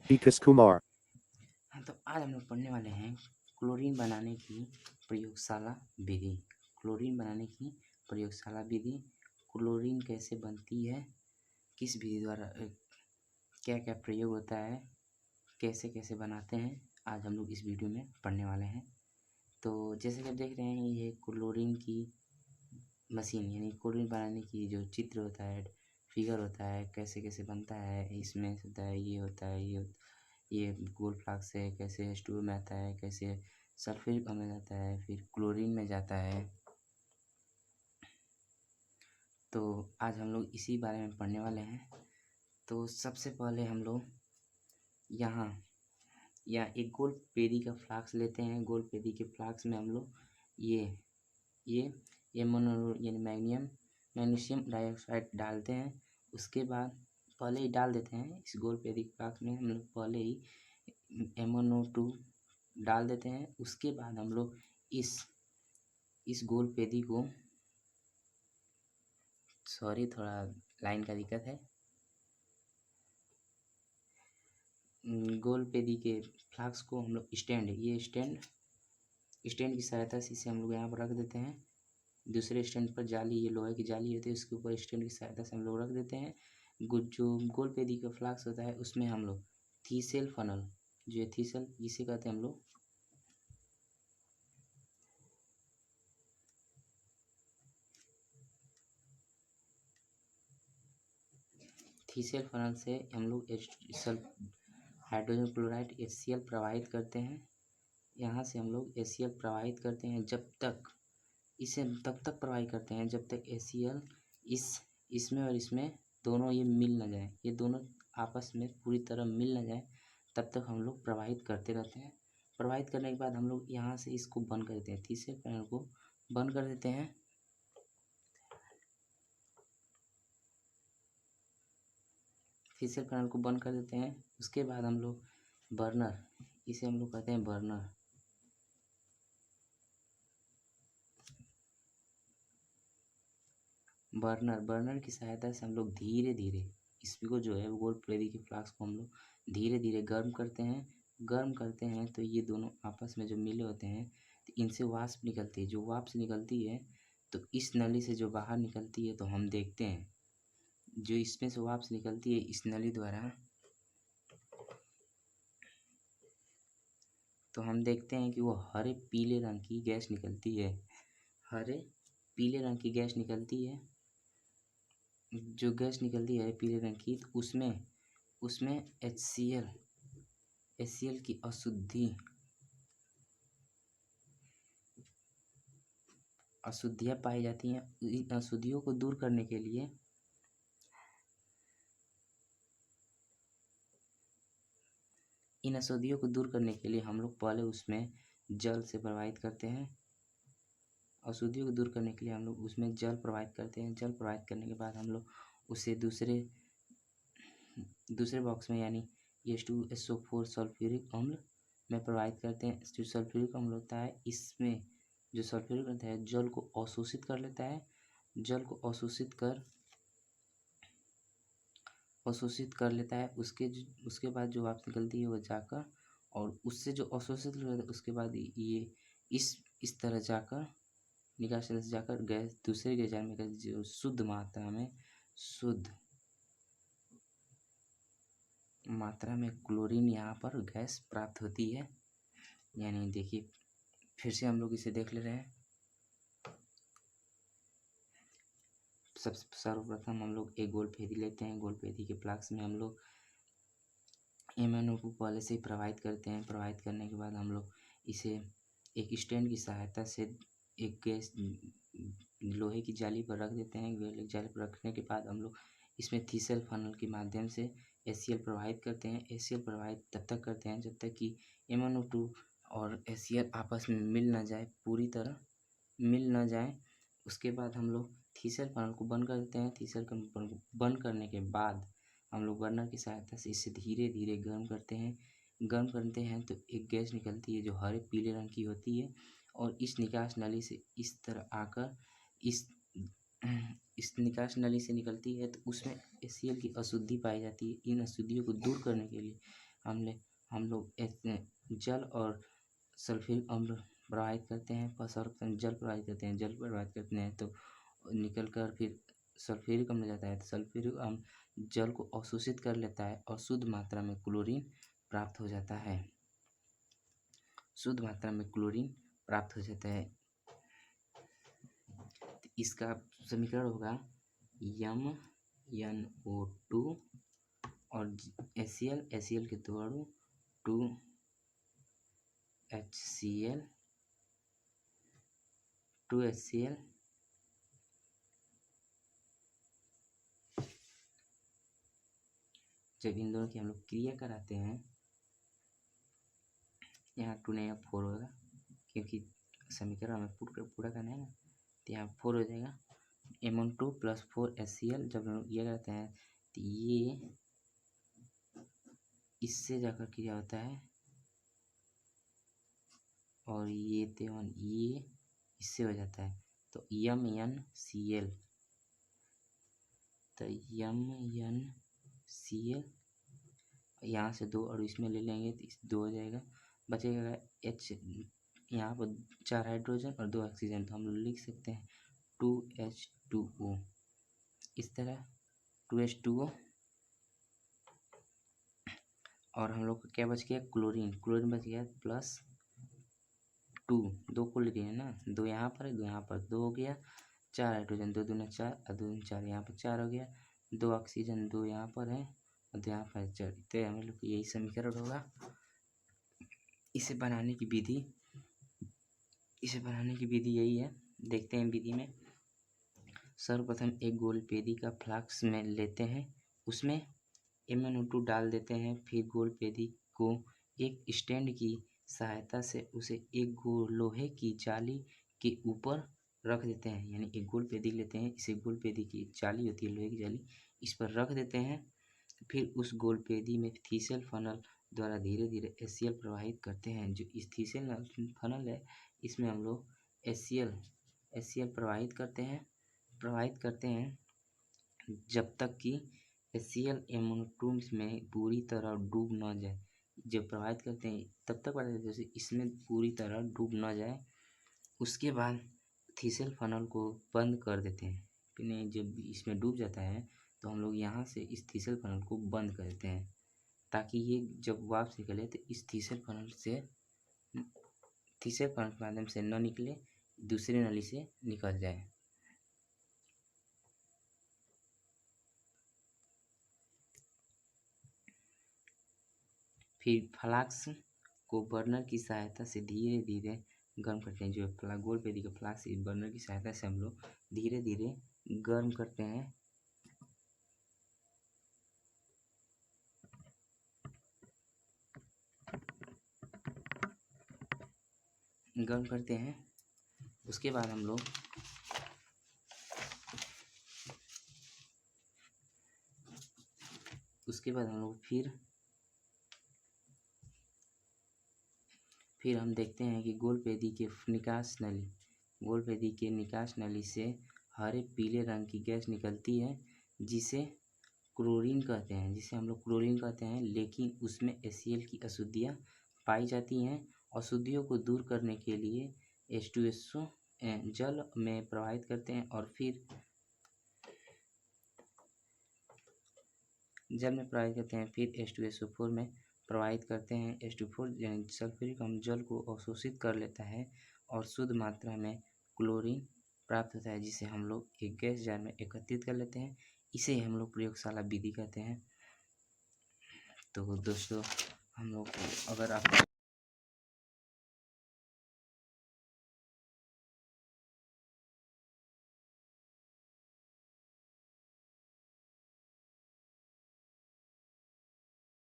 Vikas Kumar. हाँ, तो आज हम लोग पढ़ने वाले हैं क्लोरीन बनाने की प्रयोगशाला विधि। क्लोरीन बनाने की प्रयोगशाला विधि, क्लोरीन कैसे बनती है, किस विधि द्वारा क्या क्या प्रयोग होता है, कैसे कैसे बनाते हैं, आज हम लोग इस वीडियो में पढ़ने वाले हैं। तो जैसे कि आप देख रहे हैं, ये क्लोरीन की मशीन यानी क्लोरीन बनाने की जो चित्र होता है, फिगर होता है, कैसे कैसे बनता है, इसमें होता है, ये होता है, ये गोल फ्लास्क से कैसे स्टूल में आता है, कैसे सल्फ्यूरिक अम्ल में जाता है, फिर क्लोरीन में जाता है। तो आज हम लोग इसी बारे में पढ़ने वाले हैं। तो सबसे पहले हम लोग यहाँ एक गोल पेरी का फ्लास्क लेते हैं। गोल पेरी के फ्लास्क में हम लोग ये यानी मैग्नीशियम डाइऑक्साइड डालते हैं। उसके बाद पहले ही डाल देते हैं इस गोल पेरी के फ्लास्क में, हम लोग पहले ही MnO2 डाल देते हैं। उसके बाद हम लोग इस गोल पेदी को, सॉरी थोड़ा लाइन का दिक्कत है, गोल पेदी के फ्लास्क को हम लोग स्टैंड की सहायता से इसे हम लोग यहाँ पर रख देते हैं। दूसरे स्टैंड पर जाली, ये लोहे की जाली होती है, उसके ऊपर स्टैंड की सहायता से हम लोग रख देते हैं। जो गोल पेदी का फ्लास्क होता है उसमें हम लोग थीसेल फनल, जो थीसेल जिसे कहते हैं हम लोग, थीसेल फनल से हम लोग हाइड्रोजन क्लोराइड HCl प्रवाहित करते हैं। यहाँ से हम लोग HCl प्रवाहित करते हैं इसे तब तक प्रवाहित करते हैं जब तक HCl इसमें और इसमें दोनों ये मिल न जाए, ये दोनों आपस में पूरी तरह मिल न जाए, तब तक हम लोग प्रवाहित करते रहते हैं। प्रवाहित करने के बाद हम लोग यहाँ से इसको बंद कर देते हैं, तीसरे पैनल को बंद कर देते हैं। तीसरे पैनल को बंद कर देते हैं। उसके बाद हम लोग बर्नर, इसे हम लोग कहते हैं बर्नर की सहायता से हम लोग धीरे धीरे इसको जो है गोल्ड प्लेरी के फ्लास्क को हम लोग धीरे धीरे गर्म करते हैं। तो ये दोनों आपस में जो मिले होते हैं, तो इनसे वाष्प निकलती है। जो वाष्प निकलती है तो इस नली से जो बाहर निकलती है, तो हम देखते हैं जो इसमें से वाष्प निकलती है इस नली द्वारा, तो हम देखते हैं कि वो हरे पीले रंग की गैस निकलती है। हरे पीले रंग की गैस निकलती है। जो गैस निकलती है पीले रंग की, तो उसमें HCl की अशुद्धियाँ पाई जाती हैं। इन अशुद्धियों को दूर करने के लिए हम लोग पहले उसमें जल से प्रवाहित करते हैं। अशुद्धियों को दूर करने के लिए हम लोग उसमें जल प्रवाहित करते हैं। जल प्रवाहित करने के बाद हम लोग उसे दूसरे बॉक्स में यानी H2SO4 सल्फ्यूरिक अम्ल में प्रवाहित करते हैं। जो सल्फ्यूरिक अम्ल होता है, इसमें जो सल्फ्यूरिक होता है जल को अवशोषित कर लेता है। जल को अवशोषित कर लेता है। उसके बाद जो वाष्प निकलती है वो जाकर, और उससे जो अवशोषित हो जाता है उसके बाद ये इस तरह जाकर निकास से जाकर गैस दूसरे गैस में जो शुद्ध मात्रा में क्लोरीन यहाँ पर गैस प्राप्त होती है। यानी देखिए, फिर से हम लोग इसे देख ले रहे हैं। सर्वप्रथम हम लोग एक गोल पेदी लेते हैं। गोल पेदी के फ्लास्क में हम लोग MnO को पहले से ही प्रवाहित करते हैं। प्रवाहित करने के बाद हम लोग इसे एक स्टैंड की सहायता से एक गैस लोहे की जाली पर रख देते हैं। लोहे की जाली पर रखने के बाद हम लोग इसमें थीसेल फनल के माध्यम से HCl प्रवाहित करते हैं। HCl प्रवाहित तब तक करते हैं जब तक कि MnO2 और HCl आपस में मिल न जाए, पूरी तरह मिल न जाए। उसके बाद हम लोग थीसेल फनल को बंद कर देते हैं। थीसेल फनल को बंद करने के बाद हम लोग बर्नर की सहायता से इसे धीरे धीरे गर्म करते हैं। तो एक गैस निकलती है जो हरे पीले रंग की होती है, और इस निकास नली से इस तरह आकर इस निकास नली से निकलती है। तो उसमें HCl की अशुद्धि पाई जाती है। इन अशुद्धियों को दूर करने के लिए हम लोग जल और सल्फ्यूरिक अम्ल प्रवाहित करते हैं, जल प्रवाहित करते हैं तो निकल कर फिर सल्फ्यूरिक अम्ल जाता है। तो सल्फ्यूरिक अम्ल जल को अवशोषित कर लेता है और शुद्ध मात्रा में क्लोरीन प्राप्त हो जाता है। शुद्ध मात्रा में क्लोरीन प्राप्त हो जाता है। तो इसका समीकरण होगा MnO2 और HCl के दो अणु 2HCl जब इन दोनों की हम लोग क्रिया कराते हैं, यहाँ 2 नहीं 4 होगा क्योंकि समीकरण हमें पूरा करना है ना, तो यहाँ 4 हो जाएगा। Mn2 + 4HCl जब हम लोग ये करते हैं तो ये इससे जाकर क्रिया होता है और ये ये इससे हो जाता है तो MnCl। तो MnCl यहाँ से 2 और इसमें ले लेंगे तो 2 हो जाएगा, बचेगा H, यहाँ पर 4 हाइड्रोजन और 2 ऑक्सीजन, तो हम लोग लिख सकते हैं 2H2O। इस तरह 2H2O और हम लोग को क्या बच गया, क्लोरीन बच गया +2, 2 को ले हैं ना, 2 यहाँ पर है 2 यहाँ पर, 2 हो गया, 4 हाइड्रोजन 2 दूना 4 और 2 दूना 4, यहाँ पर 4 हो गया, 2 ऑक्सीजन 2 यहाँ पर है और 2 यहाँ पर 4। तो हम लोग यही समीकरण होगा। इसे बनाने की विधि यही है। देखते हैं विधि में। सर्वप्रथम एक गोलपेदी का फ्लास्क में लेते हैं, उसमें MnO2 डाल देते हैं, फिर गोलपेदी को एक स्टैंड की सहायता से उसे एक लोहे की जाली के ऊपर रख देते हैं। यानी एक गोलपेदी लेते हैं, इसे गोलपेदी की जाली होती है, लोहे की जाली, इस पर रख देते हैं। फिर उस गोलपेदी में थीसेल फनल द्वारा धीरे धीरे HCl प्रवाहित करते हैं। जो इस थीसेल फनल है, इसमें हम लोग HCl प्रवाहित करते हैं जब तक कि HCl MnO2 में पूरी तरह डूब न जाए। जब प्रवाहित करते हैं तब तक जैसे इसमें पूरी तरह डूब न जाए, उसके बाद थीसेल फनल को बंद कर देते हैं। फिर जब इसमें डूब जाता है तो हम लोग यहाँ से इस थीसेल फनल को बंद कर देते हैं, ताकि ये जब वापस निकले तो इस थीसेल फनल के माध्यम से न निकले, दूसरी नली से निकल जाए। फिर फ्लास्क को बर्नर की सहायता से धीरे धीरे गर्म करते हैं। जो गोलपेदी का फ्लास्क बर्नर की सहायता से हम लोग धीरे धीरे गर्म करते हैं। उसके बाद हम लोग फिर हम देखते हैं कि गोलपेदी के निकास नली से हरे पीले रंग की गैस निकलती है, जिसे हम लोग क्लोरीन कहते हैं। लेकिन उसमें HCl की अशुद्धियाँ पाई जाती हैं। अशुद्धियों को दूर करने के लिए H2SO जल में प्रवाहित करते हैं और फिर H2SO4 में प्रवाहित करते हैं। H24 यानी सल्फ्यूरिक अम्ल जल को अवशोषित कर लेता है और शुद्ध मात्रा में क्लोरीन प्राप्त होता है, जिसे हम लोग एक गैस जार में एकत्रित कर लेते हैं। इसे हम लोग प्रयोगशाला विधि कहते हैं। तो दोस्तों, हम लोग अगर आप